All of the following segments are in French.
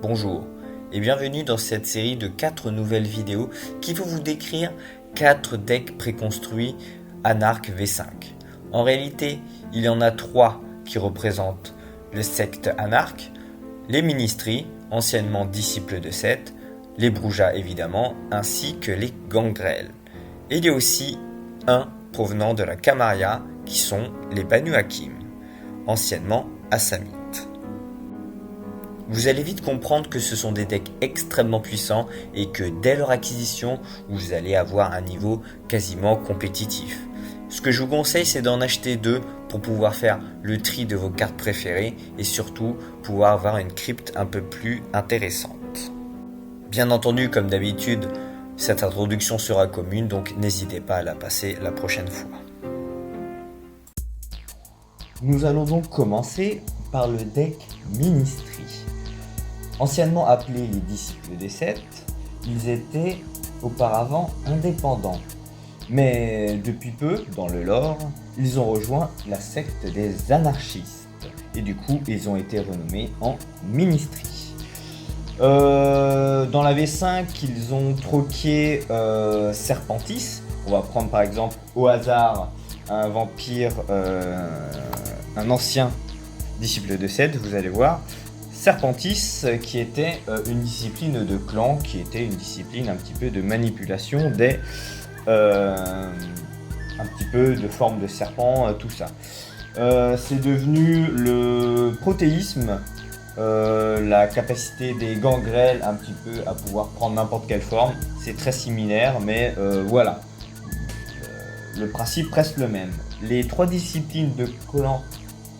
Bonjour et bienvenue dans cette série de 4 nouvelles vidéos qui vont vous décrire 4 decks préconstruits Anarch V5. En réalité, il y en a 3 qui représentent le secte Anarch, les Ministries, anciennement disciples de Seth, les Brujas évidemment, ainsi que les Gangrel. Et il y a aussi un provenant de la Camarilla qui sont les Banu Hakim, anciennement Assamites. Vous allez vite comprendre que ce sont des decks extrêmement puissants et que dès leur acquisition, vous allez avoir un niveau quasiment compétitif. Ce que je vous conseille, c'est d'en acheter 2 pour pouvoir faire le tri de vos cartes préférées et surtout pouvoir avoir une crypte un peu plus intéressante. Bien entendu, comme d'habitude, cette introduction sera commune, donc n'hésitez pas à la passer la prochaine fois. Nous allons donc commencer par le deck Ministry. Anciennement appelés les disciples des Seth, ils étaient auparavant indépendants. Mais depuis peu, dans le lore, ils ont rejoint la secte des anarchistes. Et du coup, ils ont été renommés en Ministry. Dans la V5, ils ont troqué Serpentis. On va prendre par exemple au hasard un vampire, un ancien disciple de Seth, vous allez voir. Serpentis, qui était une discipline de clan, qui était une discipline un petit peu de manipulation des... un petit peu de forme de serpent, tout ça. C'est devenu le protéisme, la capacité des gangrels un petit peu à pouvoir prendre n'importe quelle forme. C'est très similaire, mais voilà. Le principe reste le même. Les 3 disciplines de clan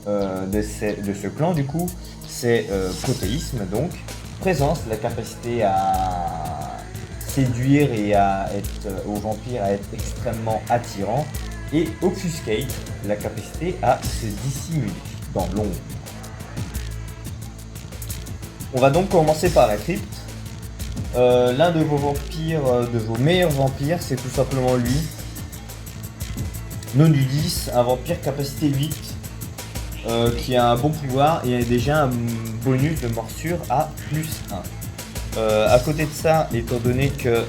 de ce clan, du coup, c'est protéisme, donc présence, la capacité à séduire et à être aux vampires à être extrêmement attirant, et obfuscate, la capacité à se dissimuler dans l'ombre. On va donc commencer par la crypte. L'un de vos vampires, de vos meilleurs vampires, c'est tout simplement lui. Nonudis, un vampire capacité 8. Qui a un bon pouvoir et a déjà un bonus de morsure à +1. À côté de ça, étant donné que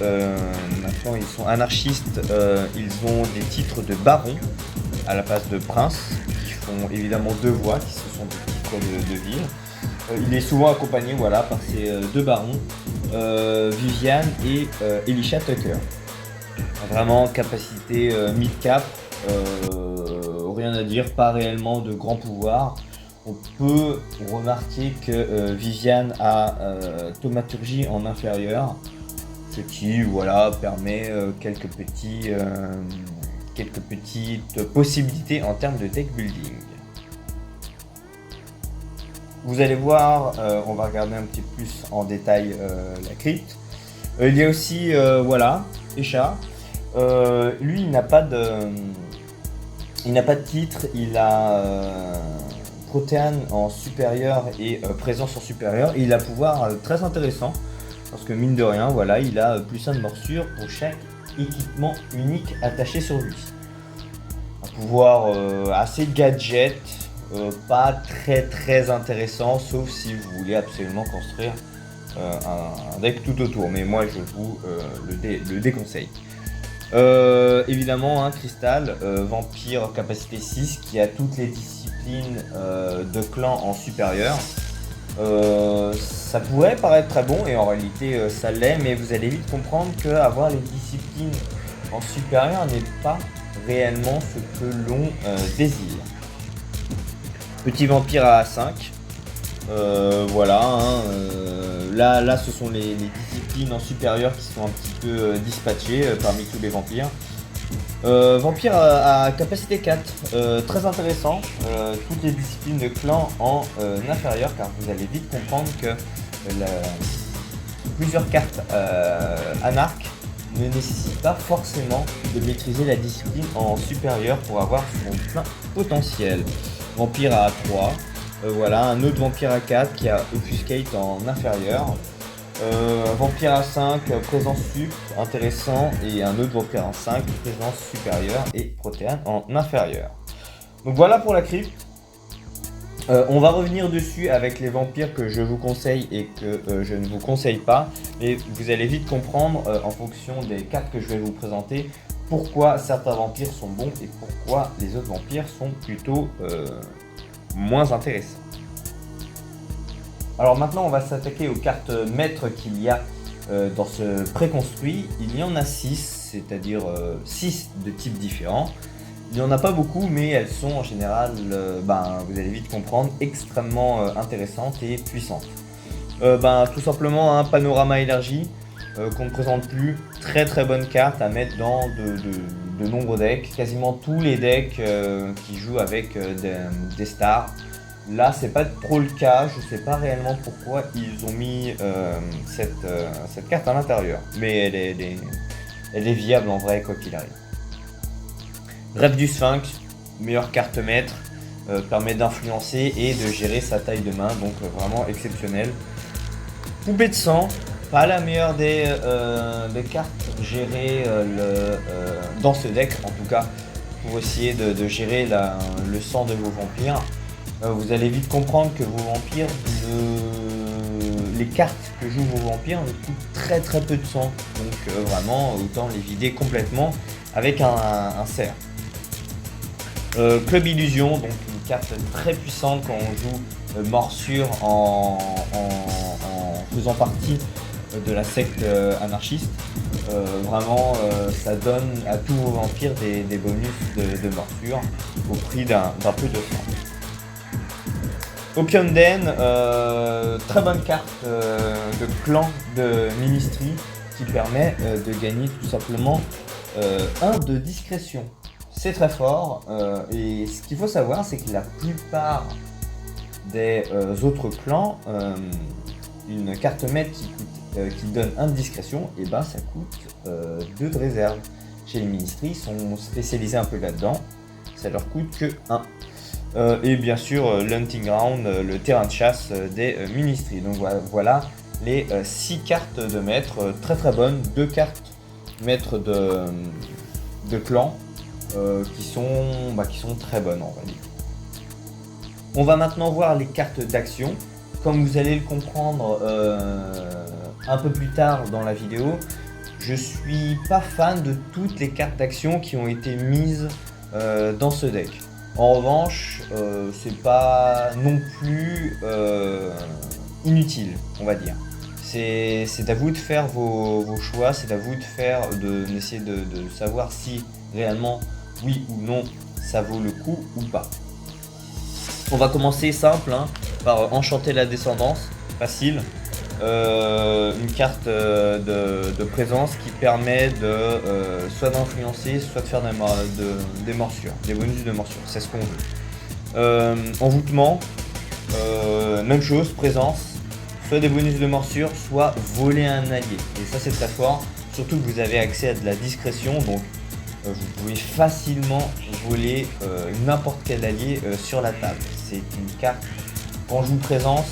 maintenant ils sont anarchistes, ils ont des titres de baron à la place de prince, qui font évidemment 2 voix, qui ce sont des titres de ville. Il est souvent accompagné par ces 2 barons, Viviane et Elisha Tucker. Vraiment capacité mid-cap. Rien à dire, pas réellement de grand pouvoir. On peut remarquer que Viviane a thaumaturgie en inférieur, ce qui permet quelques petites possibilités en termes de deck building. Vous allez voir, on va regarder un petit peu plus en détail la crypte. Il y a aussi Esha. Lui, il n'a pas de titre, il a Protéane en supérieur et présence en supérieur. Et il a un pouvoir très intéressant parce que mine de rien, il a +1 de morsure pour chaque équipement unique attaché sur lui. Un pouvoir assez gadget, pas très intéressant, sauf si vous voulez absolument construire un deck tout autour. Mais moi, je vous le déconseille. Évidemment, Crystal, vampire capacité 6 qui a toutes les disciplines de clan en supérieur. Ça pourrait paraître très bon et en réalité ça l'est, mais vous allez vite comprendre que avoir les disciplines en supérieur n'est pas réellement ce que l'on désire. Petit vampire à 5. Là ce sont les disciplines en supérieur qui sont un petit peu dispatchées parmi tous les vampires. Vampire à capacité 4, très intéressant, toutes les disciplines de clan en inférieur, car vous allez vite comprendre que plusieurs cartes Anarch ne nécessitent pas forcément de maîtriser la discipline en supérieur pour avoir son plein potentiel. Vampire à 3. Un autre vampire à 4 qui a obfuscate en inférieur. Vampire à 5, présence sup, intéressant, et un autre vampire à 5, présence supérieure et protéane en inférieur. Donc voilà pour la crypte. On va revenir dessus avec les vampires que je vous conseille et que je ne vous conseille pas. Mais vous allez vite comprendre en fonction des cartes que je vais vous présenter pourquoi certains vampires sont bons et pourquoi les autres vampires sont plutôt moins intéressants. Alors maintenant on va s'attaquer aux cartes maîtres qu'il y a dans ce préconstruit. Il y en a 6, c'est-à-dire 6 de types différents. Il n'y en a pas beaucoup, mais elles sont en général, vous allez vite comprendre, extrêmement intéressantes et puissantes. Tout simplement un panorama élargi qu'on ne présente plus. Très très bonne carte à mettre dans de nombreux decks. Quasiment tous les decks qui jouent avec des stars. Là, c'est pas trop le cas. Je sais pas réellement pourquoi ils ont mis cette carte à l'intérieur. Mais elle est viable en vrai, quoi qu'il arrive. Rêve du Sphinx, meilleure carte maître, permet d'influencer et de gérer sa taille de main, donc vraiment exceptionnel. Poupée de sang, pas la meilleure des cartes gérées dans ce deck, en tout cas, pour essayer de gérer le sang de vos vampires. Vous allez vite comprendre que vos vampires, les cartes que jouent vos vampires ne coûtent très très peu de sang, donc vraiment autant les vider complètement avec un cerf. Club Illusion, donc une carte très puissante quand on joue morsure en faisant partie de la secte anarchiste. Vraiment ça donne à tous vos vampires des bonus de morsure au prix d'un peu de sang. Opium Den, très bonne carte de clan de Ministry qui permet de gagner tout simplement 1 de discrétion. C'est très fort et ce qu'il faut savoir c'est que la plupart des autres clans, une carte maître qui donne 1 de discrétion, et ça coûte 2 de réserve. Chez les Ministries, ils sont spécialisés un peu là-dedans, ça leur coûte que 1. Et bien sûr l'Hunting Ground, le terrain de chasse des Ministries. Donc voilà les 6 cartes de maître, très très bonnes, 2 cartes maîtres de clan. Qui sont très bonnes, on va dire. On va maintenant voir les cartes d'action. Comme vous allez le comprendre un peu plus tard dans la vidéo, je suis pas fan de toutes les cartes d'action qui ont été mises dans ce deck. En revanche, c'est pas non plus inutile, on va dire. C'est à vous de faire vos choix, c'est à vous d'essayer de savoir si réellement oui ou non ça vaut le coup ou pas. On va commencer simple par enchanter la descendance, facile. Une carte de présence qui permet soit d'influencer, soit de faire des morsures, des bonus de morsure, c'est ce qu'on veut. Envoûtement, même chose, présence, soit des bonus de morsure, soit voler un allié. Et ça c'est très fort, surtout que vous avez accès à de la discrétion, donc vous pouvez facilement voler n'importe quel allié sur la table. C'est une carte, quand on joue présence,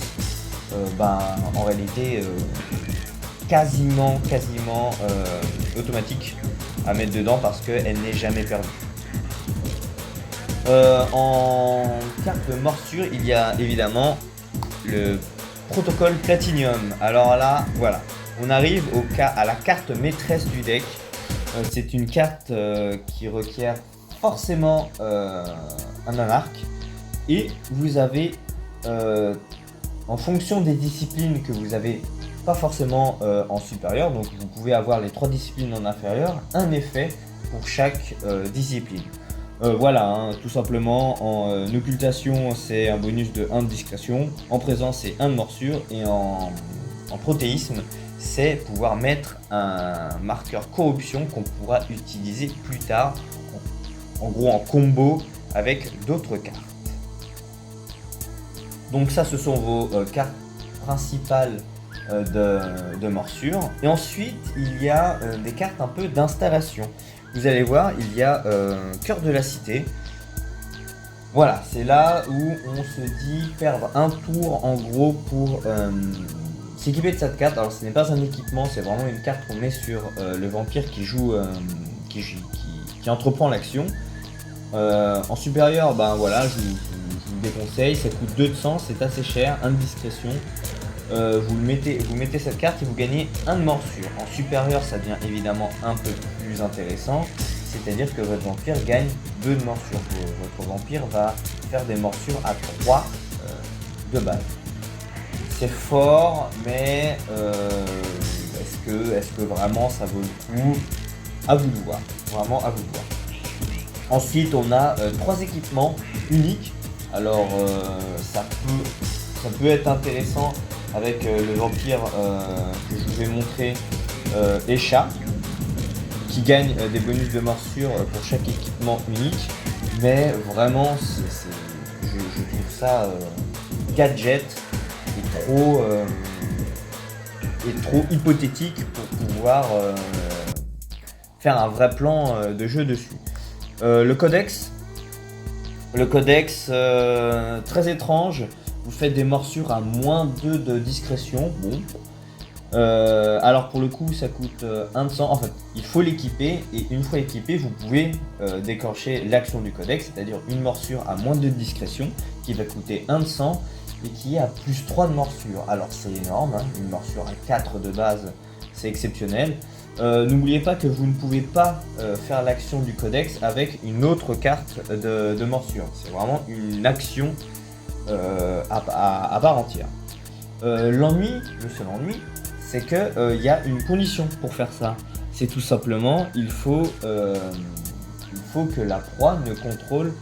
en réalité quasiment automatique à mettre dedans parce qu'elle n'est jamais perdue. En carte de morsure, il y a évidemment le protocole Platinum. Alors là, voilà, on arrive à la carte maîtresse du deck. C'est une carte qui requiert forcément un anarque et vous avez en fonction des disciplines que vous avez pas forcément en supérieur, donc vous pouvez avoir les 3 disciplines en inférieur, un effet pour chaque discipline. Tout simplement en occultation c'est un bonus de 1 de discrétion, en présence c'est 1 de morsure et en protéisme c'est pouvoir mettre un marqueur corruption qu'on pourra utiliser plus tard, en gros en combo avec d'autres cartes. Donc ça ce sont vos cartes principales de morsure. Et ensuite il y a des cartes un peu d'installation. Vous allez voir, il y a Cœur de la Cité. Voilà, c'est là où on se dit perdre un tour en gros pour s'équiper de cette carte. Alors ce n'est pas un équipement, c'est vraiment une carte qu'on met sur le vampire qui joue, qui entreprend l'action. En supérieur, je vous déconseille. Ça coûte 2 de sang, c'est assez cher, 1 de discrétion. Vous mettez cette carte et vous gagnez 1 de morsure. En supérieur, ça devient évidemment un peu plus intéressant. C'est-à-dire que votre vampire gagne 2 de morsure. Votre vampire va faire des morsures à 3 de base. C'est fort, mais est-ce que vraiment ça vaut le coup? À vous de voir. Vraiment à vous de voir. Ensuite, on a 3 équipements uniques. Alors, ça peut être intéressant avec le vampire que je vous ai montré, Esha, qui gagne des bonus de morsure pour chaque équipement unique. Mais vraiment, je trouve ça gadget et trop hypothétique pour pouvoir faire un vrai plan de jeu dessus. Le codex, très étrange. Vous faites des morsures à moins 2 de discrétion. Bon. Alors pour le coup, ça coûte 1 de sang. En fait, il faut l'équiper et une fois équipé, vous pouvez déclencher l'action du codex, c'est-à-dire une morsure à moins 2 de discrétion qui va coûter 1 de sang et qui est à plus 3 de morsure. Alors c'est énorme, hein. Une morsure à 4 de base, c'est exceptionnel. N'oubliez pas que vous ne pouvez pas faire l'action du codex avec une autre carte de morsure. C'est vraiment une action à part entière. L'ennui, le seul ennui, c'est que y a une condition pour faire ça. C'est tout simplement, il faut que la proie ne contrôle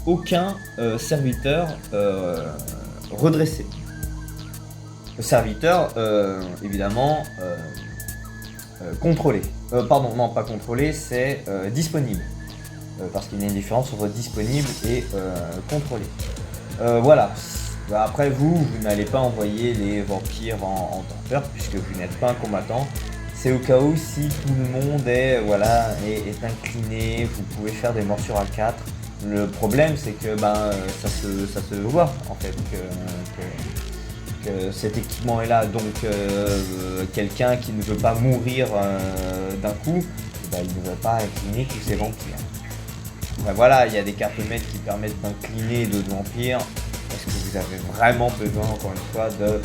aucun serviteur redressé. Le serviteur, évidemment, contrôlé. Pardon, non, pas contrôlé, c'est disponible. Parce qu'il y a une différence entre disponible et contrôlé. Voilà. Après vous n'allez pas envoyer les vampires en torpeur puisque vous n'êtes pas un combattant. C'est au cas où si tout le monde est incliné, vous pouvez faire des morsures à 4. Le problème c'est que ça se voit en fait que cet équipement est là. Donc quelqu'un qui ne veut pas mourir d'un coup, il ne va pas incliner tous ses vampires. Enfin, voilà, il y a des cartes maîtres qui permettent d'incliner d'autres vampires. Est-ce que vous avez vraiment besoin, encore une fois, de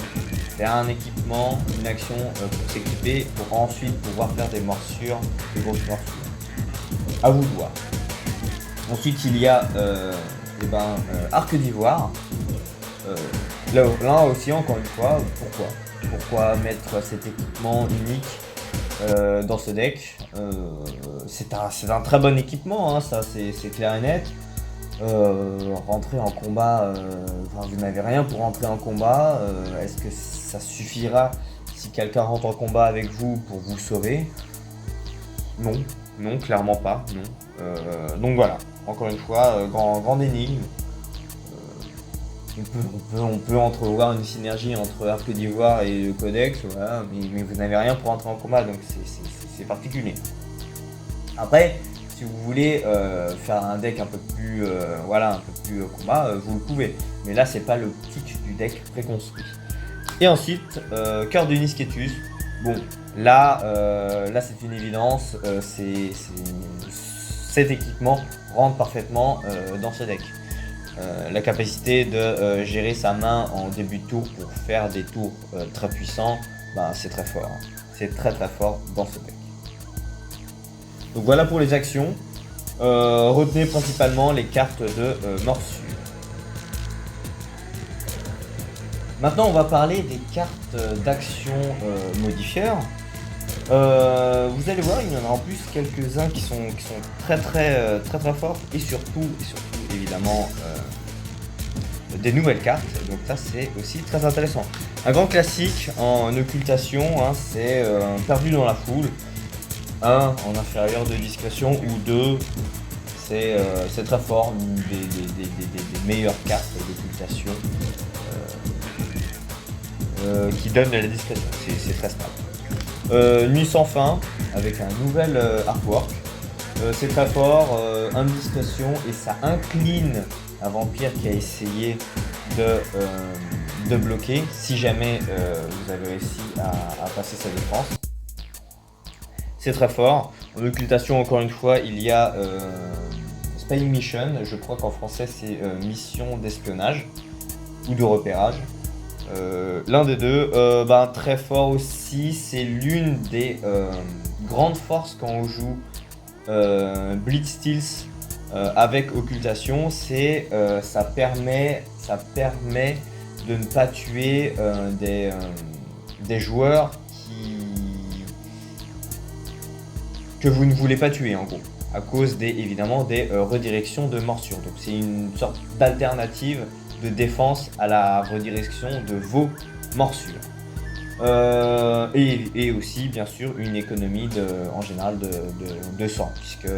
faire un équipement, une action pour s'équiper, pour ensuite pouvoir faire des morsures, des grosses morsures? À vous de voir. Ensuite, il y a Arc d'Ivoire. Là aussi, encore une fois, pourquoi mettre cet équipement unique dans ce deck? C'est un très bon équipement, hein, ça c'est clair et net. Rentrer en combat, vous n'avez rien pour rentrer en combat. Est-ce que ça suffira si quelqu'un rentre en combat avec vous pour vous sauver? Non, clairement pas, non. Donc voilà, encore une fois, grande énigme. On peut entrevoir une synergie entre Arc d'Ivoire et le Codex, voilà, mais vous n'avez rien pour entrer en combat, donc c'est particulier. Après, si vous voulez faire un deck un peu plus combat, vous le pouvez. Mais là, c'est pas l'optique du deck préconstruit. Et ensuite, Cœur de Nisketus. Bon, là c'est une évidence. Cet équipement rentre parfaitement dans ce deck. La capacité de gérer sa main en début de tour pour faire des tours très puissants, c'est très fort. Hein. C'est très fort dans ce deck. Donc voilà pour les actions. Retenez principalement les cartes de morsure. Maintenant on va parler des cartes d'action modifieurs. Vous allez voir, il y en a en plus quelques-uns qui sont très forts et surtout évidemment des nouvelles cartes. Donc ça c'est aussi très intéressant. Un grand classique en occultation, hein, c'est perdu dans la foule. 1 en inférieur de discrétion ou 2, c'est très fort, une des meilleures cartes d'occultation qui donne de la discrétion, c'est très stable. Nuit sans fin avec un nouvel artwork, c'est très fort, 1 de discrétion et ça incline un vampire qui a essayé de bloquer si jamais vous avez réussi à passer sa défense. C'est très fort. En occultation, encore une fois, il y a Spy Mission, je crois qu'en français c'est mission d'espionnage ou de repérage. L'un des deux, très fort aussi, c'est l'une des grandes forces quand on joue Blitz Stealth avec occultation, c'est ça permet de ne pas tuer des joueurs que vous ne voulez pas tuer en gros, à cause évidemment des redirections de morsure. Donc c'est une sorte d'alternative de défense à la redirection de vos morsures. Et aussi bien sûr une économie en général de sang, puisque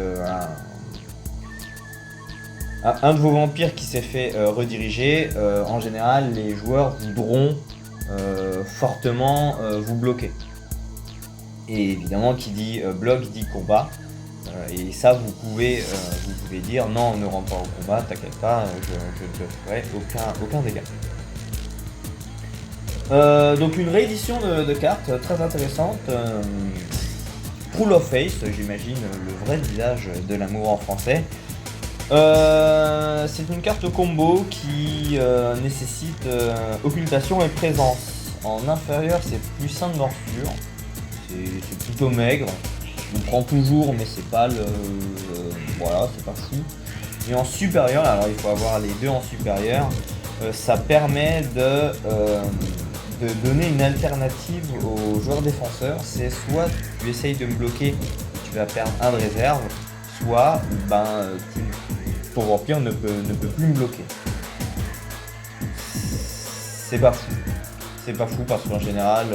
un de vos vampires qui s'est fait rediriger, en général les joueurs voudront fortement vous bloquer. Et évidemment qui dit bloc dit combat. Et ça vous pouvez dire non, ne rentre pas au combat, t'inquiète pas, je ne te ferai aucun dégât. Donc une réédition de cartes très intéressante. Full of Face, j'imagine le vrai visage de l'amour en français. C'est une carte combo qui nécessite occultation et présence. En inférieur, c'est plus 5 de morsure. C'est plutôt maigre. On prend toujours, mais c'est pas voilà, c'est pas fou. Et en supérieur, alors il faut avoir les deux en supérieur, ça permet de donner une alternative aux joueurs défenseurs. C'est soit tu essayes de me bloquer, tu vas perdre un de réserve, soit ton vampire ne peut plus me bloquer. C'est pas fou. C'est pas fou parce qu'en général,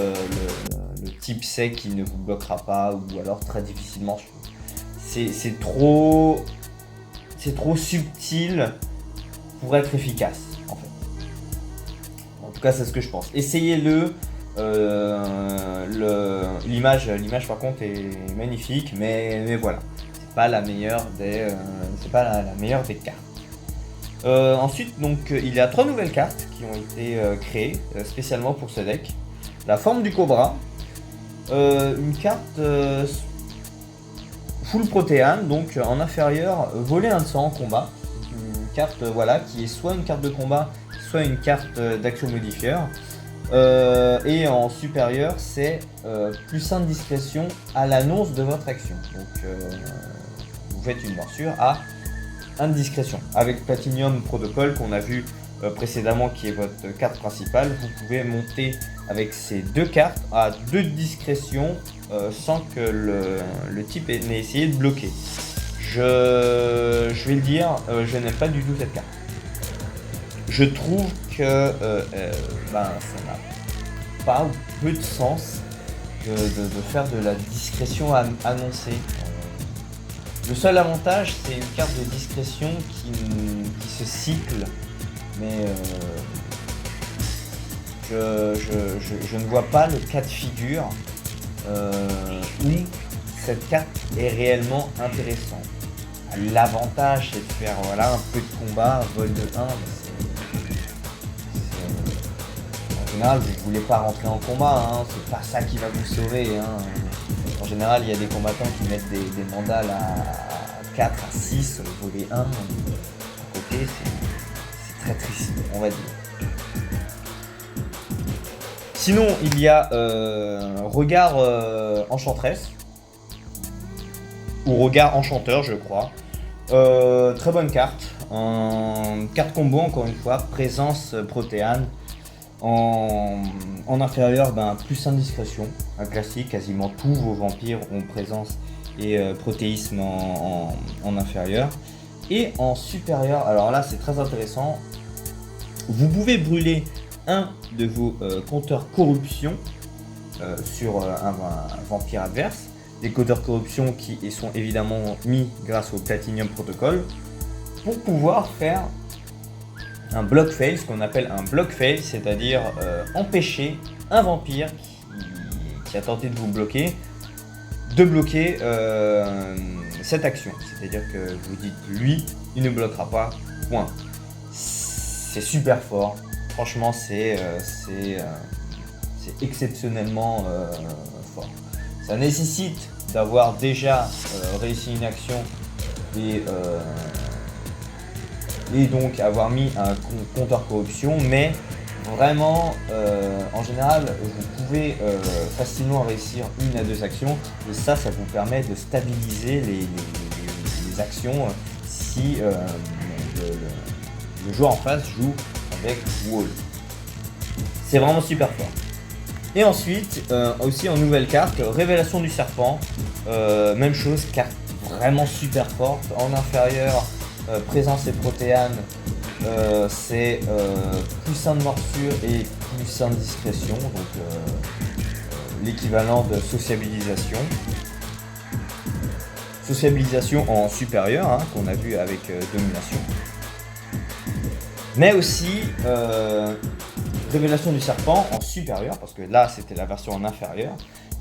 le type sait qu'il ne vous bloquera pas ou alors très difficilement. C'est trop subtil pour être efficace en fait. En tout cas, c'est ce que je pense. Essayez-le. L'image par contre est magnifique, mais voilà, c'est pas la meilleure des cartes. Ensuite, donc, il y a 3 nouvelles cartes qui ont été créées spécialement pour ce deck. La forme du cobra, une carte full protéane, donc en inférieur, voler un de sang en combat. Une carte qui est soit une carte de combat, soit une carte d'action modifieur. Et en supérieur, c'est plus 1 de discrétion à l'annonce de votre action. Donc, vous faites une morsure à 1 de discrétion. Avec Platinum Protocol qu'on a vu précédemment, qui est votre carte principale, vous pouvez monter avec ces 2 cartes à 2 de discrétion sans que le type n'ait essayé de bloquer. Je vais le dire, je n'aime pas du tout cette carte. Je trouve que ça n'a pas ou peu de sens de faire de la discrétion annoncée. Le seul avantage, c'est une carte de discrétion qui se cycle, mais je ne vois pas le cas de figure où cette carte est réellement intéressante. L'avantage, c'est de faire un peu de combat, vol de 1, en général, vous ne voulez pas rentrer en combat, c'est pas ça qui va vous sauver. En général, il y a des combattants qui mettent des mandales à 4, à 6, voler 1. À côté, c'est très triste, on va dire. Sinon, il y a Regard Enchantress, ou Regard Enchanteur, je crois. Très bonne carte. Carte combo, encore une fois, présence protéane. En inférieur, plus 1 discrétion, un classique, quasiment tous vos vampires ont présence et protéisme en inférieur. Et en supérieur, alors là c'est très intéressant, vous pouvez brûler un de vos compteurs corruption sur un vampire adverse. Des compteurs corruption qui sont évidemment mis grâce au Platinum Protocol pour pouvoir faire un block fail, ce qu'on appelle un block fail, c'est-à-dire empêcher un vampire qui a tenté de vous bloquer, de bloquer cette action. C'est-à-dire que vous dites lui, il ne bloquera pas, point. C'est super fort, franchement c'est exceptionnellement fort. Ça nécessite d'avoir déjà réussi une action et et donc avoir mis un compteur corruption, mais vraiment en général vous pouvez facilement réussir 1 à 2 actions, et ça vous permet de stabiliser les actions si le joueur en face joue avec Wall. C'est vraiment super fort. Et ensuite, aussi en nouvelle carte, Révélation du Serpent. Même chose, carte vraiment super forte. En inférieur, Présence et Protéane, c'est plus 1 de morsure et plus 1 de discrétion. Donc l'équivalent de sociabilisation. Sociabilisation en supérieur, hein, qu'on a vu avec Domination. Mais aussi Révélation du Serpent en supérieur, parce que là c'était la version en inférieur.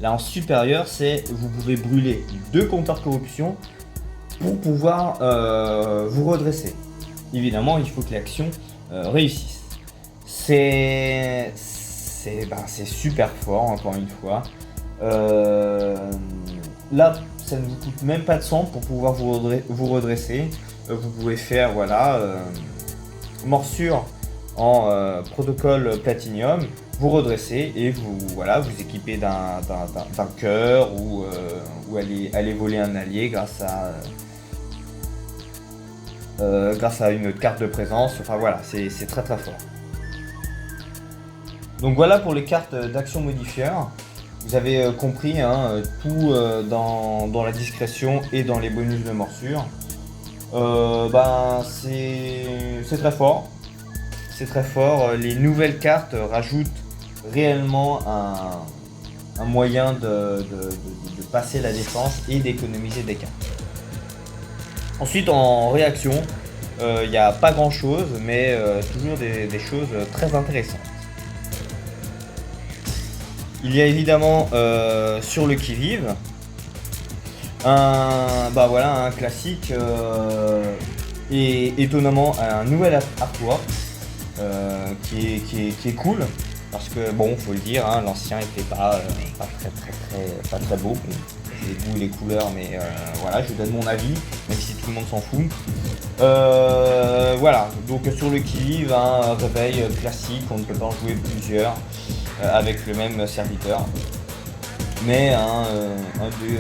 Là en supérieur, c'est vous pouvez brûler 2 compteurs corruption pour pouvoir vous redresser. Évidemment, il faut que l'action réussisse. C'est super fort, encore une fois. Là, ça ne vous coûte même pas de sang pour pouvoir vous redresser. Vous pouvez faire, voilà, morsure en protocole platinium, vous redressez et vous équipez d'un cœur ou aller voler un allié grâce à une carte de présence. Enfin voilà, c'est très très fort. Donc voilà pour les cartes d'action modifieur. Vous avez compris, hein, tout dans la discrétion et dans les bonus de morsure. C'est très fort. C'est très fort. Les nouvelles cartes rajoutent réellement un moyen de passer la défense et d'économiser des cartes. Ensuite, en réaction, il n'y a pas grand chose, mais toujours des choses très intéressantes. Il y a évidemment sur le qui-vive un classique et étonnamment un nouvel artwork qui est cool, parce que bon, faut le dire, hein, l'ancien était pas très beau. Les goûts, les couleurs, mais voilà, je donne mon avis, même si tout le monde s'en fout. Voilà, donc sur le qui-vive, un réveil classique, on ne peut pas en jouer plusieurs avec le même serviteur, mais un des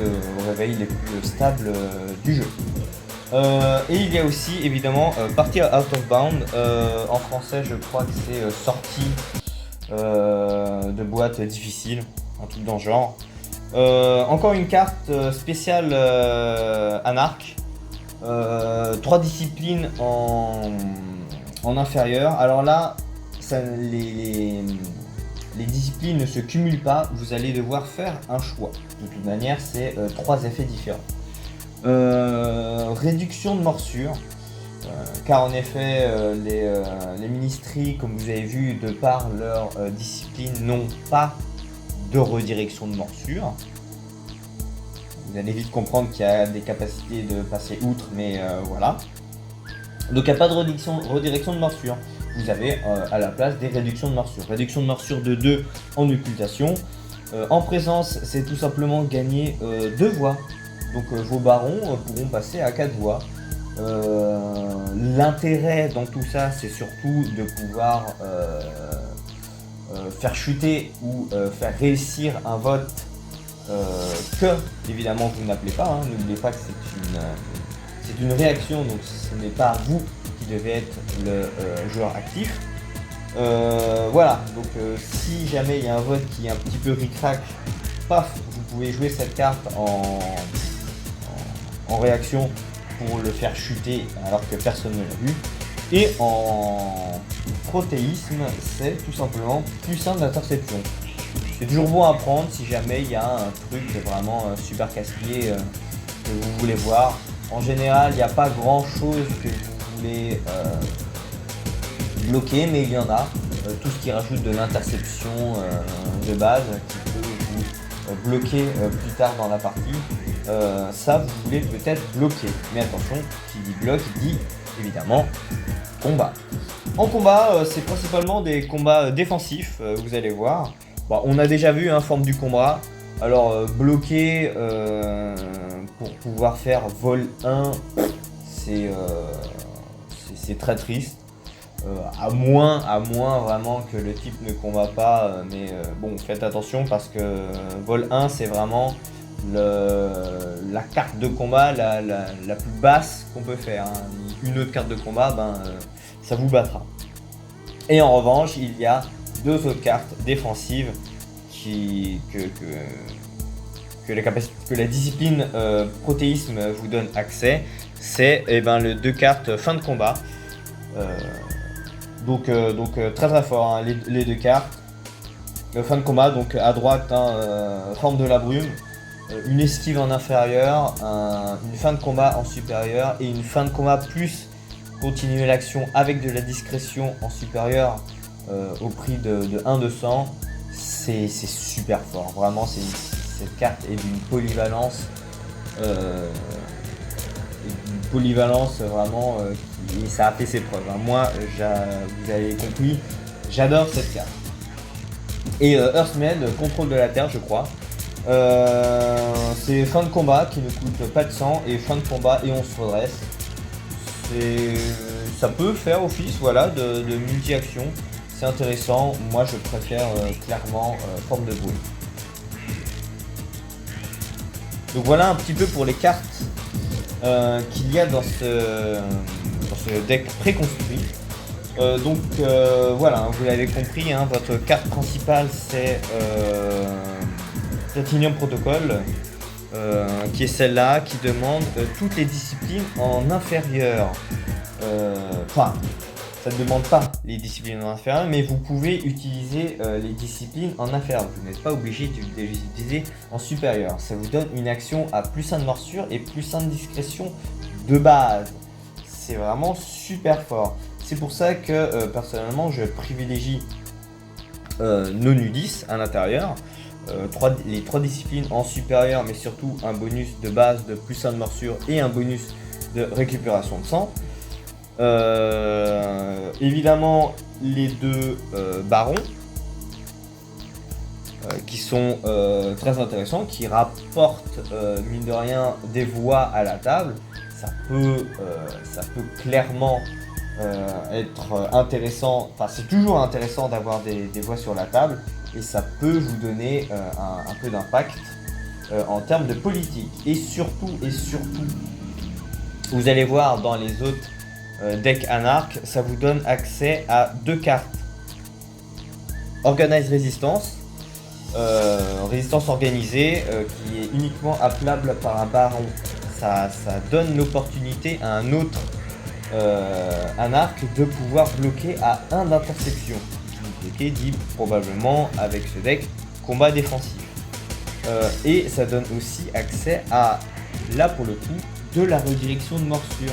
réveils les plus stables du jeu. Et il y a aussi évidemment Party Out of Bound, en français je crois que c'est sortie de boîte difficile, un truc dans le genre. Encore une carte spéciale anarque, 3 disciplines en inférieur. Alors là, les disciplines ne se cumulent pas, vous allez devoir faire un choix. De toute manière, c'est 3 effets différents. Réduction de morsure, car en effet, les ministries, comme vous avez vu, de par leur discipline, n'ont pas de redirection de morsure. Vous allez vite comprendre qu'il y a des capacités de passer outre, mais voilà. Donc il n'y a pas de redirection de morsure. Vous avez à la place des réductions de morsure. Réduction de morsure de 2 en occultation. En présence, c'est tout simplement gagner 2 voix. Donc vos barons pourront passer à 4 voix. L'intérêt dans tout ça, c'est surtout de pouvoir faire chuter ou faire réussir un vote que, évidemment, vous n'appelez pas. Hein. N'oubliez pas que c'est une réaction, donc ce n'est pas vous qui devez être le joueur actif. Voilà, donc si jamais il y a un vote qui est un petit peu ric-rac, paf, vous pouvez jouer cette carte en réaction pour le faire chuter alors que personne ne l'a vu. Et en protéisme, c'est tout simplement plus 1 d'interception. C'est toujours bon à prendre si jamais il y a un truc vraiment super casse-pied que vous voulez voir. En général, il n'y a pas grand chose que vous voulez bloquer, mais il y en a. Tout ce qui rajoute de l'interception de base qui peut vous bloquer plus tard dans la partie. Ça, vous voulez peut-être bloquer. Mais attention, qui dit bloc, dit évidemment combat. En combat, c'est principalement des combats défensifs, vous allez voir. Bon, on a déjà vu forme du combat. Alors bloquer pour pouvoir faire vol 1, c'est c'est très triste. À moins vraiment que le type ne combat pas, mais bon, faites attention parce que vol 1 c'est vraiment la carte de combat la plus basse qu'on peut faire, hein. Une autre carte de combat, ça vous battra. Et en revanche, il y a deux autres cartes défensives que la discipline protéisme vous donne accès. C'est le 2 cartes fin de combat. Donc très fort, hein, les deux cartes. Fin de combat, donc à droite, forme de la brume, une esquive en inférieur, une fin de combat en supérieur et une fin de combat plus continuer l'action avec de la discrétion en supérieur au prix de 1 de sang. C'est super fort, vraiment. Cette carte est d'une polyvalence vraiment et ça a fait ses preuves, hein. Moi, vous avez compris, j'adore cette carte. Et Earthmed, contrôle de la terre, je crois. C'est fin de combat qui ne coûte pas de sang et fin de combat et on se redresse. Ça peut faire office, voilà, de multi-action. C'est intéressant. Moi, je préfère clairement forme de brume. Donc voilà un petit peu pour les cartes qu'il y a dans ce deck préconstruit. Voilà, vous l'avez compris, hein, votre carte principale c'est Platinum Protocol, qui est celle-là qui demande toutes les disciplines en inférieur. Ça ne demande pas les disciplines en inférieur, mais vous pouvez utiliser les disciplines en inférieur. Vous n'êtes pas obligé de les utiliser en supérieur. Ça vous donne une action à +1 de morsure et +1 de discrétion de base. C'est vraiment super fort. C'est pour ça que personnellement je privilégie Nonudis à l'intérieur. Les 3 disciplines en supérieur, mais surtout un bonus de base de +1 de morsure et un bonus de récupération de sang. Évidemment les 2 barons qui sont très intéressants, qui rapportent mine de rien des voix à la table. Ça peut clairement être intéressant, c'est toujours intéressant d'avoir des voix sur la table et ça peut vous donner un peu d'impact en termes de politique. Et surtout, vous allez voir dans les autres deck Anarch, ça vous donne accès à 2 cartes. Organize Résistance, résistance organisée, qui est uniquement appelable par un baron. Ça donne l'opportunité à un autre Anarch de pouvoir bloquer à 1 d'interception. Bloquer dit probablement avec ce deck combat défensif. Et ça donne aussi accès à, là pour le coup, de la redirection de morsure.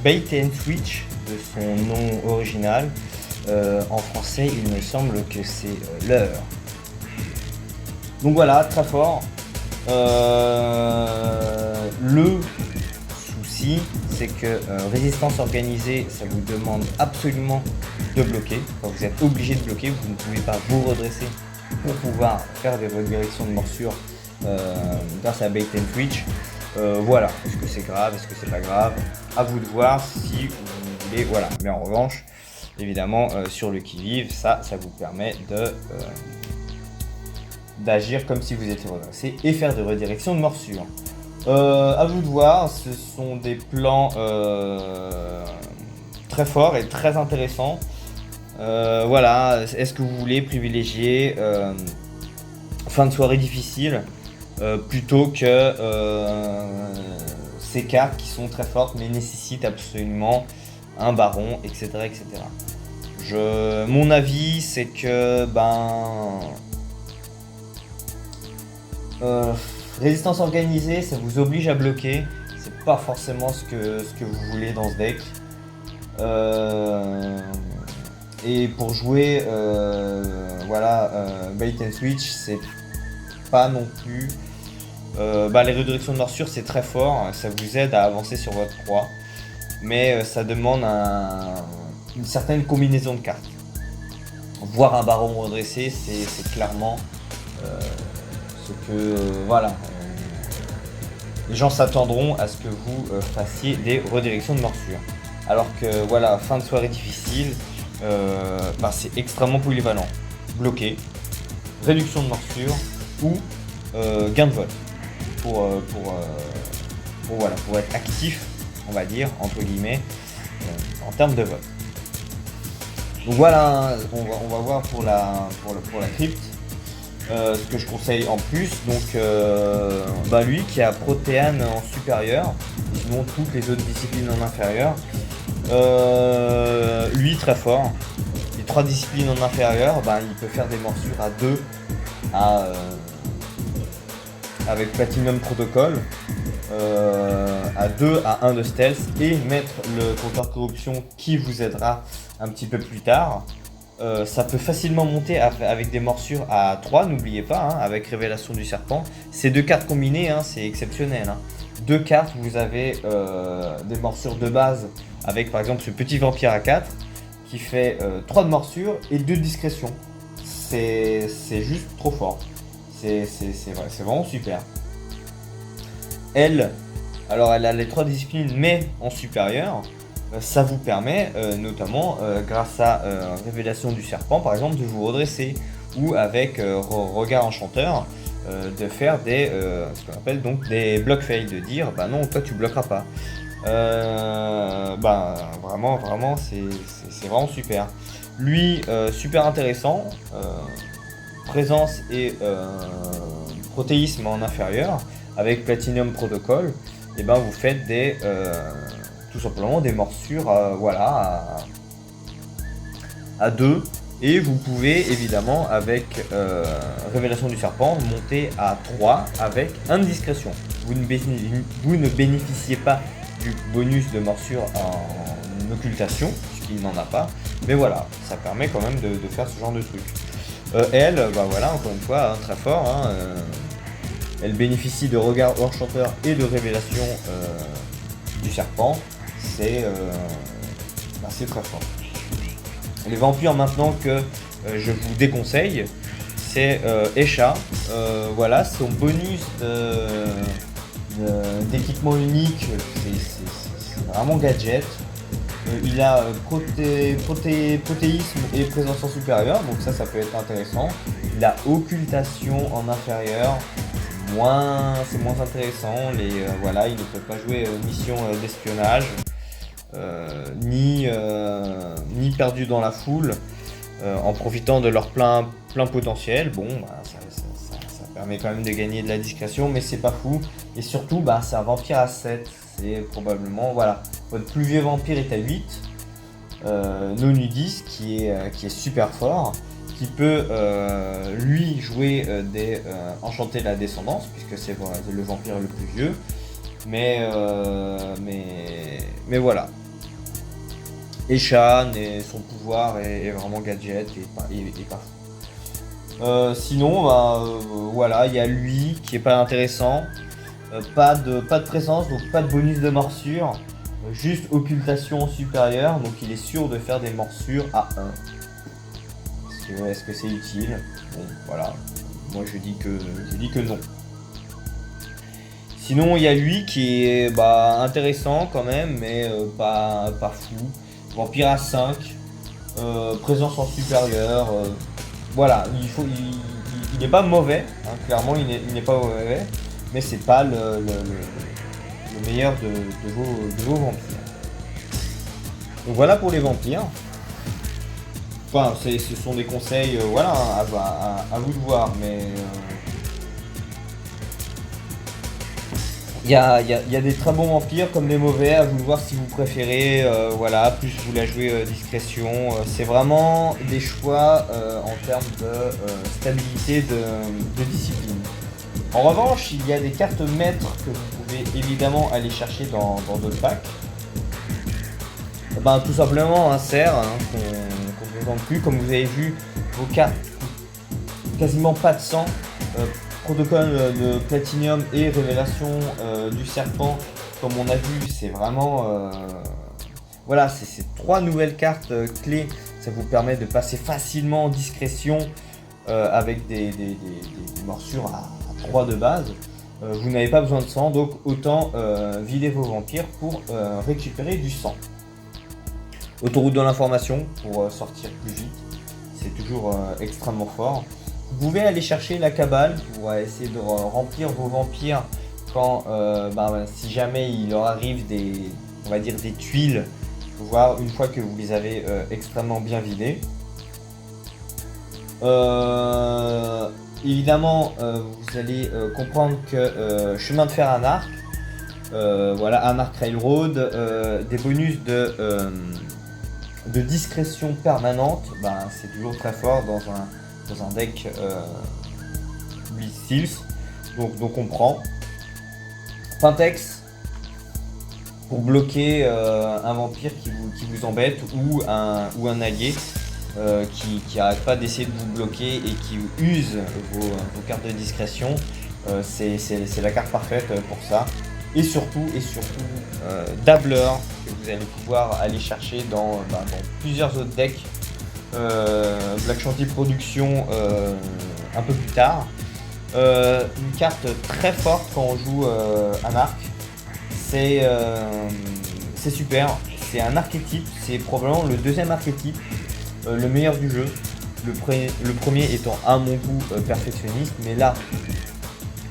Bait and Switch, de son nom original. En français, il me semble que c'est leurre. Donc voilà, très fort. Le souci, c'est que résistance organisée, ça vous demande absolument de bloquer. Enfin, vous êtes obligé de bloquer, vous ne pouvez pas vous redresser pour pouvoir faire des redirections de morsure grâce à Bait and Switch. Voilà, est-ce que c'est grave, est-ce que c'est pas grave, à vous de voir si vous voulez, voilà. Mais en revanche, évidemment, sur le qui-vive, ça vous permet d'agir comme si vous étiez redressé et faire des redirections de morsure. À vous de voir, ce sont des plans très forts et très intéressants. Voilà, est-ce que vous voulez privilégier fin de soirée difficile plutôt que ces cartes qui sont très fortes mais nécessitent absolument un baron, etc. Mon avis, c'est que résistance organisée, ça vous oblige à bloquer. C'est pas forcément ce que vous voulez dans ce deck. Et pour jouer, Bait and Switch, c'est pas non plus. Les redirections de morsure, c'est très fort. Ça vous aide à avancer sur votre proie. Mais ça demande une certaine combinaison de cartes. Voir un baron redressé, c'est clairement ce que les gens s'attendront à ce que vous fassiez des redirections de morsure. Alors que voilà, fin de soirée difficile, c'est extrêmement polyvalent. Bloqué, réduction de morsure ou gain de vol pour être actif, on va dire, entre guillemets, en termes de vol. Donc voilà, on va voir pour la crypte. Ce que je conseille en plus, donc lui qui a Protéane en supérieur, sinon toutes les autres disciplines en inférieur, lui très fort. Les 3 disciplines en inférieur, il peut faire des morsures à 2 avec Platinum Protocol, à 2 à 1 de stealth et mettre le compteur corruption qui vous aidera un petit peu plus tard. Ça peut facilement monter avec des morsures à 3, n'oubliez pas, avec Révélation du Serpent. Ces 2 cartes combinées, c'est exceptionnel. 2 cartes, vous avez des morsures de base avec par exemple ce petit vampire à 4 qui fait 3 de morsure et 2 de discrétion. C'est juste trop fort. C'est vraiment super. Elle a les 3 disciplines mais en supérieur. Ça vous permet, notamment grâce à Révélation du Serpent par exemple, de vous redresser, ou avec Regard Enchanteur, de faire ce qu'on appelle donc des block fail, de dire non, toi tu bloqueras pas. Vraiment c'est vraiment super. Lui super intéressant, présence et protéisme en inférieur avec Platinum Protocol. Et vous faites tout simplement des morsures à 2, et vous pouvez évidemment avec Révélation du Serpent monter à 3 avec 1 de discrétion. Vous ne bénéficiez pas du bonus de morsure en occultation puisqu'il n'en a pas, mais voilà, ça permet quand même de faire ce genre de truc. Elle, encore une fois, très fort, elle bénéficie de Regard Enchanteur et de Révélation du Serpent. C'est très fort. Les vampires maintenant que je vous déconseille, c'est Escha. Son bonus d'équipement unique, c'est vraiment gadget. Il a protéisme et présence en supérieur, donc ça peut être intéressant. Il a occultation en inférieur, c'est moins intéressant. Il ne peut pas jouer mission d'espionnage, ni perdu dans la foule, en profitant de leur plein potentiel. Ça permet quand même de gagner de la discrétion, mais c'est pas fou. Et surtout, c'est un vampire à 7. C'est probablement, votre plus vieux vampire est à 8. Nonudis qui est super fort, qui peut lui jouer des enchanter la descendance, puisque c'est le vampire le plus vieux. Mais voilà. Escha, son pouvoir est vraiment gadget et pas fou. Sinon, il y a lui qui est pas intéressant. Pas de présence, donc pas de bonus de morsure. Juste occultation supérieure, donc il est sûr de faire des morsures à 1. Est-ce que c'est utile? Bon, voilà. Moi je dis que non. Sinon il y a lui qui est intéressant quand même, mais pas fou. Vampire à 5, présence en supérieur. Il n'est pas mauvais, clairement il n'est pas mauvais, mais c'est pas le meilleur de vos vampires. Donc voilà pour les vampires. Ce sont des conseils, à vous de voir, mais il y a des très bons vampires comme des mauvais, à vous de voir si vous préférez, plus vous la jouez discrétion. C'est vraiment des choix en termes de stabilité de discipline. En revanche, il y a des cartes maîtres que vous pouvez évidemment aller chercher dans d'autres packs. Tout simplement un cerf qu'on ne présente plus. Comme vous avez vu, vos cartes quasiment pas de sang. Protocole de Platinum et Révélation du Serpent, comme on a vu, c'est vraiment... c'est ces 3 nouvelles cartes clés. Ça vous permet de passer facilement en discrétion avec des morsures à 3 de base. Vous n'avez pas besoin de sang, donc autant vider vos vampires pour récupérer du sang. Autoroute de l'information pour sortir plus vite. C'est toujours extrêmement fort. Vous pouvez aller chercher la cabale pour essayer de remplir vos vampires quand, si jamais il leur arrive on va dire des tuiles, voire une fois que vous les avez extrêmement bien vidées. Évidemment, vous allez comprendre que chemin de fer un arc, voilà, un arc railroad, des bonus de discrétion permanente, c'est toujours très fort dans un deck Blitz Steels, donc on prend. Pyntex pour bloquer un vampire qui vous embête ou un allié qui n'arrête pas d'essayer de vous bloquer et qui use vos cartes de discrétion. C'est la carte parfaite pour ça. Et surtout Dabbler que vous allez pouvoir aller chercher dans plusieurs autres decks Black Shanty Production un peu plus tard. Une carte très forte quand on joue un arc, c'est super, c'est un archétype, c'est probablement le deuxième archétype le meilleur du jeu, le premier étant à mon goût perfectionniste, mais là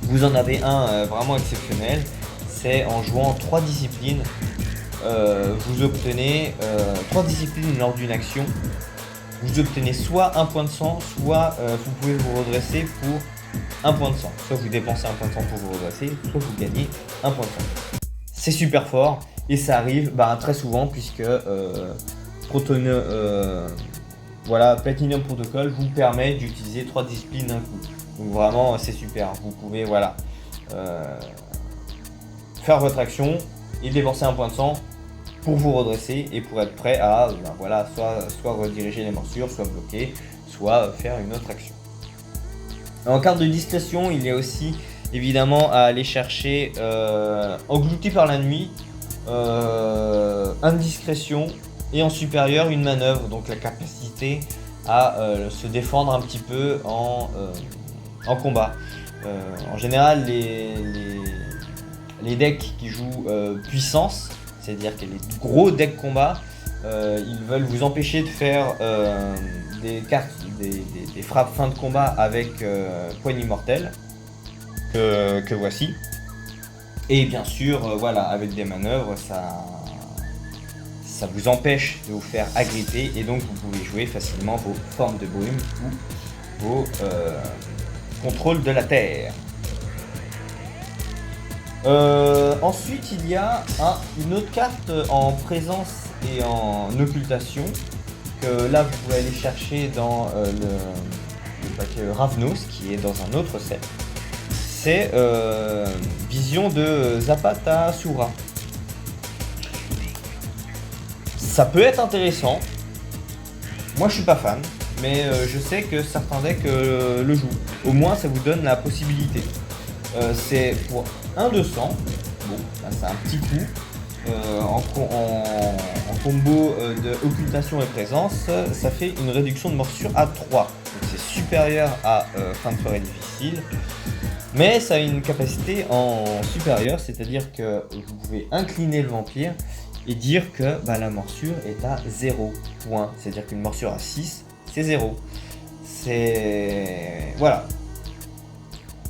vous en avez un vraiment exceptionnel. C'est en jouant 3 disciplines, vous obtenez 3 disciplines lors d'une action. Vous obtenez soit un point de sang, soit vous pouvez vous redresser pour un point de sang. Soit vous dépensez un point de sang pour vous redresser, soit vous gagnez un point de sang. C'est super fort et ça arrive très souvent puisque Platinum Protocol vous permet d'utiliser 3 disciplines d'un coup. Donc vraiment c'est super. Vous pouvez faire votre action et dépenser un point de sang pour vous redresser et pour être prêt à soit rediriger les morsures, soit bloquer, soit faire une autre action. En carte de discrétion, il y a aussi évidemment à aller chercher englouti par la nuit, indiscrétion et en supérieur une manœuvre, donc la capacité à se défendre un petit peu en combat. En général les decks qui jouent puissance, c'est-à-dire que les gros decks combat, ils veulent vous empêcher de faire des cartes, des frappes fin de combat avec poignée mortelle que voici. Et bien sûr, avec des manœuvres, ça vous empêche de vous faire agripper et donc vous pouvez jouer facilement vos formes de brume ou vos contrôles de la terre. Ensuite, il y a une autre carte en présence et en occultation que là vous pouvez aller chercher dans le paquet Ravnos qui est dans un autre set. C'est Vision de Zapatasura. Ça peut être intéressant. Moi je suis pas fan, mais je sais que certains decks le jouent. Au moins ça vous donne la possibilité. C'est pour 1 de sang, bon, c'est un petit coup, en combo de occultation et présence, ça fait une réduction de morsure à 3, donc c'est supérieur à fin de soirée difficile, mais ça a une capacité en supérieur, c'est-à-dire que vous pouvez incliner le vampire et dire que la morsure est à 0 point, c'est-à-dire qu'une morsure à 6, c'est 0. C'est... voilà.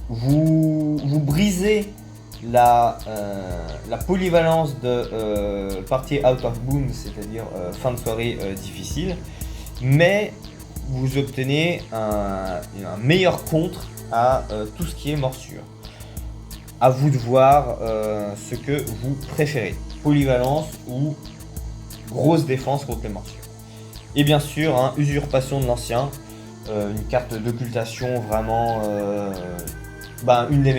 Vous brisez la polyvalence de partie out of boom, c'est-à-dire fin de soirée difficile, mais vous obtenez un meilleur contre à tout ce qui est morsure. À vous de voir ce que vous préférez, polyvalence ou grosse défense contre les morsures. Et bien sûr, usurpation de l'ancien, une carte d'occultation vraiment une des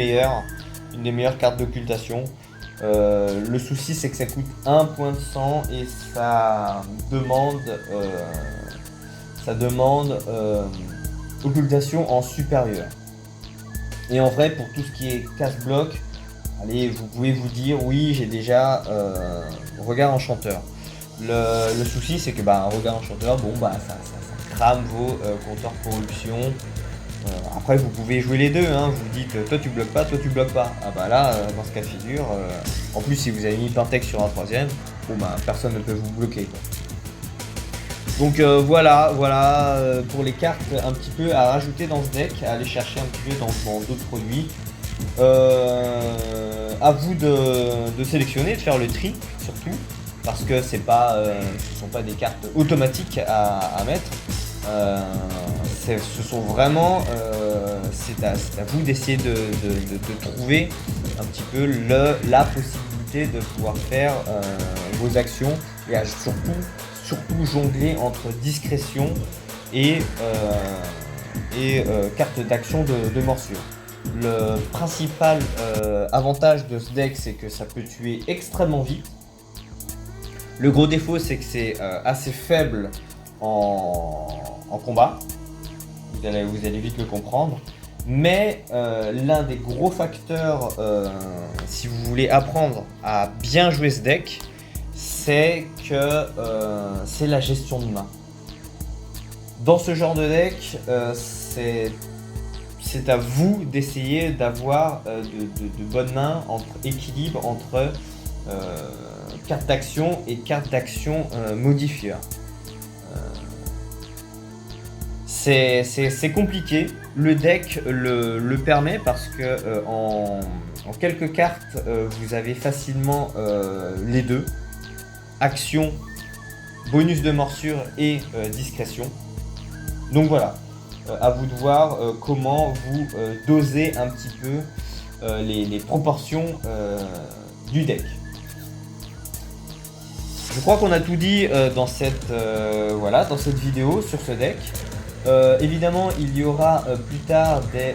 meilleures cartes d'occultation. Le souci c'est que ça coûte 1 point de sang et ça demande occultation en supérieur. Et en vrai, pour tout ce qui est casse-bloc, allez, vous pouvez vous dire oui, j'ai déjà regard enchanteur. Le souci c'est que un regard enchanteur, ça crame vos compteurs corruption. Après vous pouvez jouer les deux, vous dites toi tu bloques pas, toi tu bloques pas. Là dans ce cas de figure, en plus si vous avez mis Pyntex sur un troisième, personne ne peut vous bloquer quoi. Donc voilà pour les cartes un petit peu à rajouter dans ce deck, à aller chercher un petit peu dans d'autres produits. À vous de sélectionner, de faire le tri surtout, parce que ce sont pas des cartes automatiques à mettre. Ce sont vraiment, c'est à vous d'essayer de trouver un petit peu la possibilité de pouvoir faire vos actions et à surtout jongler entre discrétion et carte d'action de morsure. Le principal avantage de ce deck, c'est que ça peut tuer extrêmement vite. Le gros défaut, c'est que c'est assez faible en combat. Vous allez vite le comprendre. Mais l'un des gros facteurs, si vous voulez apprendre à bien jouer ce deck, c'est que c'est la gestion de main. Dans ce genre de deck, c'est à vous d'essayer d'avoir de bonnes mains, équilibre entre carte d'action et carte d'action modifieur. C'est compliqué, le deck le permet parce que en quelques cartes vous avez facilement les deux, action, bonus de morsure et discrétion. Donc voilà, à vous de voir comment vous dosez un petit peu les proportions du deck. Je crois qu'on a tout dit dans cette vidéo sur ce deck. Évidemment, il y aura plus tard des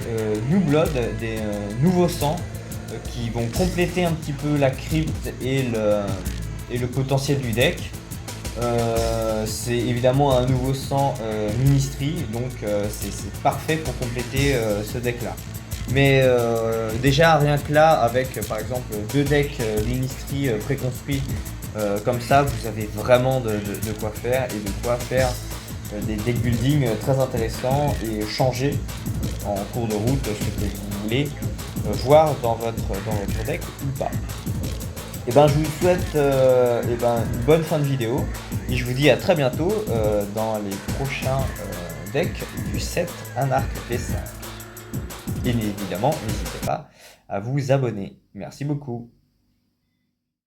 New Blood, des nouveaux sangs qui vont compléter un petit peu la crypte et le potentiel du deck. C'est évidemment un nouveau sang Ministry, donc c'est parfait pour compléter ce deck là. Mais déjà rien que là, avec par exemple 2 decks Ministry préconstruits comme ça, vous avez vraiment de quoi faire et de quoi faire des deck building très intéressants et changer en cours de route ce que vous voulez voir dans votre deck ou pas. Et ben je vous souhaite une bonne fin de vidéo et je vous dis à très bientôt dans les prochains decks du set Anarch V5. Et évidemment, n'hésitez pas à vous abonner. Merci beaucoup.